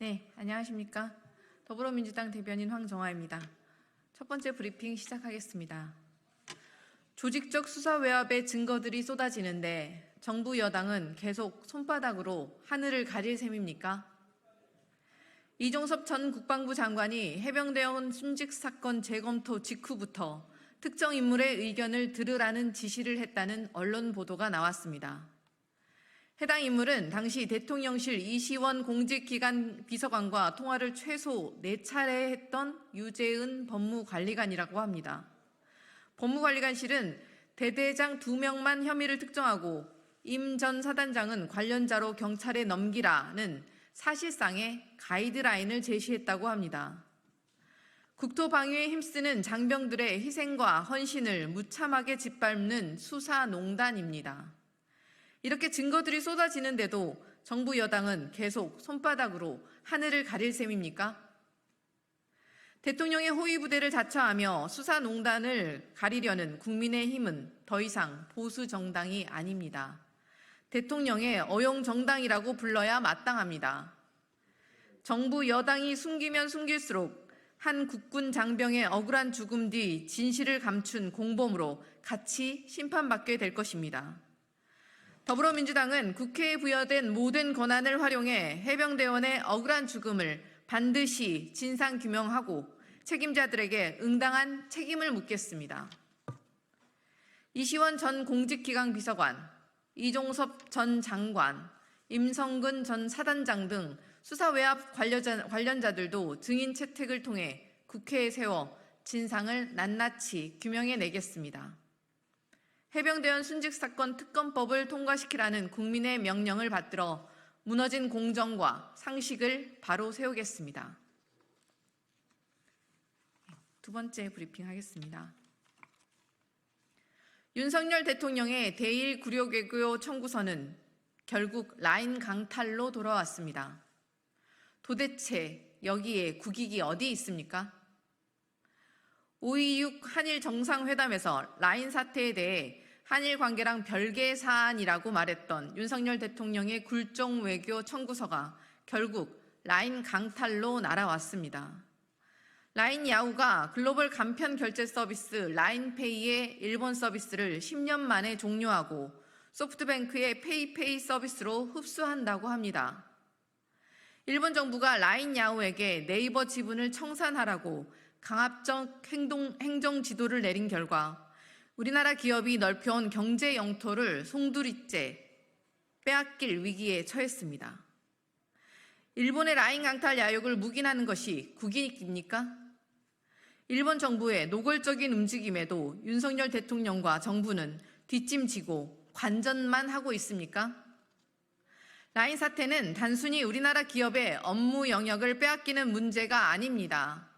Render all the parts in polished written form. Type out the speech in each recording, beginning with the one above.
네, 안녕하십니까. 더불어민주당 대변인 황정화입니다. 첫 번째 브리핑 시작하겠습니다. 조직적 수사 외압의 증거들이 쏟아지는데 정부 여당은 계속 손바닥으로 하늘을 가릴 셈입니까? 이종섭 전 국방부 장관이 해병대원 순직 사건 재검토 직후부터 특정 인물의 의견을 들으라는 지시를 했다는 언론 보도가 나왔습니다. 해당 인물은 당시 대통령실 이시원 공직기관 비서관과 통화를 최소 4차례 했던 유재은 법무관리관이라고 합니다. 법무관리관실은 대대장 2명만 혐의를 특정하고 임 전 사단장은 관련자로 경찰에 넘기라는 사실상의 가이드라인을 제시했다고 합니다. 국토방위에 힘쓰는 장병들의 희생과 헌신을 무참하게 짓밟는 수사농단입니다. 이렇게 증거들이 쏟아지는데도 정부 여당은 계속 손바닥으로 하늘을 가릴 셈입니까? 대통령의 호위부대를 자처하며 수사농단을 가리려는 국민의힘은 더 이상 보수 정당이 아닙니다. 대통령의 어용정당이라고 불러야 마땅합니다. 정부 여당이 숨기면 숨길수록 한 국군 장병의 억울한 죽음 뒤 진실을 감춘 공범으로 같이 심판받게 될 것입니다. 더불어민주당은 국회에 부여된 모든 권한을 활용해 해병대원의 억울한 죽음을 반드시 진상규명하고 책임자들에게 응당한 책임을 묻겠습니다. 이시원 전 공직기강 비서관, 이종섭 전 장관, 임성근 전 사단장 등 수사 외압 관련자들도 증인 채택을 통해 국회에 세워 진상을 낱낱이 규명해내겠습니다. 해병대원 순직 사건 특검법을 통과시키라는 국민의 명령을 받들어 무너진 공정과 상식을 바로 세우겠습니다. 두 번째 브리핑 하겠습니다. 윤석열 대통령의 대일 구력외교 청구서는 결국 라인 강탈로 돌아왔습니다. 도대체 여기에 국익이 어디 있습니까? 5.26 한일 정상회담에서 라인 사태에 대해 한일 관계랑 별개의 사안이라고 말했던 윤석열 대통령의 굴종 외교 청구서가 결국 라인 강탈로 날아왔습니다. 라인 야후가 글로벌 간편 결제 서비스 라인페이의 일본 서비스를 10년 만에 종료하고 소프트뱅크의 페이페이 서비스로 흡수한다고 합니다. 일본 정부가 라인 야후에게 네이버 지분을 청산하라고 강압적 행정 지도를 내린 결과 우리나라 기업이 넓혀온 경제 영토를 송두리째 빼앗길 위기에 처했습니다. 일본의 라인 강탈 야욕을 묵인하는 것이 국익입니까? 일본 정부의 노골적인 움직임에도 윤석열 대통령과 정부는 뒷짐지고 관전만 하고 있습니까? 라인 사태는 단순히 우리나라 기업의 업무 영역을 빼앗기는 문제가 아닙니다.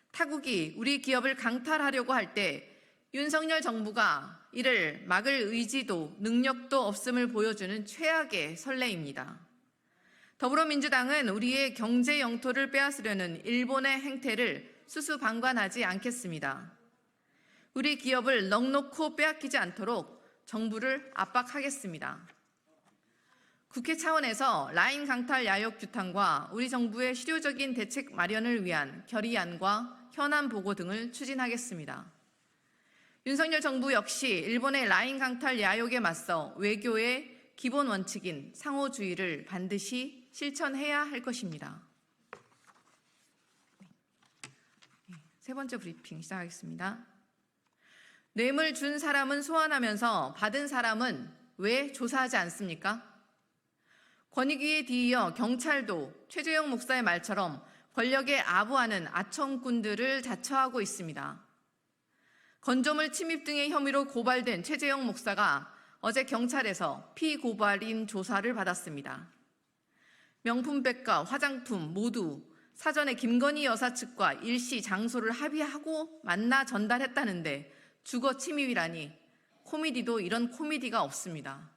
타국이 우리 기업을 강탈하려고 할 때 윤석열 정부가 이를 막을 의지도 능력도 없음을 보여주는 최악의 선례입니다. 더불어민주당은 우리의 경제 영토를 빼앗으려는 일본의 행태를 수수방관하지 않겠습니다. 우리 기업을 넉넉히 빼앗기지 않도록 정부를 압박하겠습니다. 국회 차원에서 라인 강탈 야욕 규탄과 우리 정부의 실효적인 대책 마련을 위한 결의안과 현안 보고 등을 추진하겠습니다. 윤석열 정부 역시 일본의 라인 강탈 야욕에 맞서 외교의 기본 원칙인 상호주의를 반드시 실천해야 할 것입니다. 세 번째 브리핑 시작하겠습니다. 뇌물 준 사람은 소환하면서 받은 사람은 왜 조사하지 않습니까? 권익위에 뒤이어 경찰도 최재형 목사의 말처럼 권력에 아부하는 아청꾼들을 자처하고 있습니다. 건조물 침입 등의 혐의로 고발된 최재형 목사가 어제 경찰에서 피고발인 조사를 받았습니다. 명품백과 화장품 모두 사전에 김건희 여사 측과 일시 장소를 합의하고 만나 전달했다는데 주거 침입이라니 코미디도 이런 코미디가 없습니다.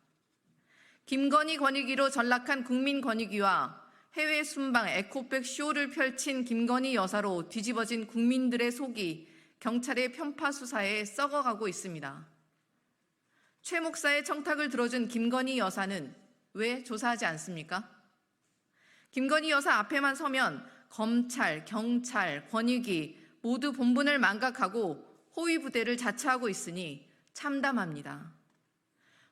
김건희 권익위로 전락한 국민권익위와 해외 순방 에코백 쇼를 펼친 김건희 여사로 뒤집어진 국민들의 속이 경찰의 편파 수사에 썩어가고 있습니다. 최 목사의 청탁을 들어준 김건희 여사는 왜 조사하지 않습니까? 김건희 여사 앞에만 서면 검찰, 경찰, 권익위 모두 본분을 망각하고 호위 부대를 자처하고 있으니 참담합니다.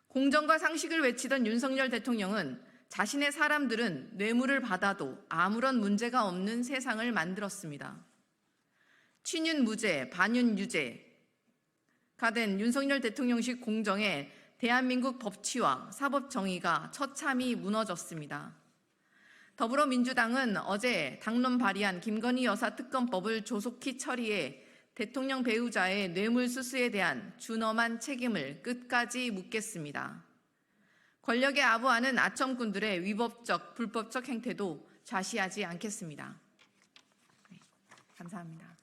공정과 상식을 외치던 윤석열 대통령은 자신의 사람들은 뇌물을 받아도 아무런 문제가 없는 세상을 만들었습니다. 친윤 무죄, 반윤 유죄가 된 윤석열 대통령식 공정에 대한민국 법치와 사법 정의가 처참히 무너졌습니다. 더불어민주당은 어제 당론 발의한 김건희 여사 특검법을 조속히 처리해 대통령 배우자의 뇌물수수에 대한 준엄한 책임을 끝까지 묻겠습니다. 권력에 아부하는 아첨꾼들의 위법적, 불법적 행태도 좌시하지 않겠습니다. 네, 감사합니다.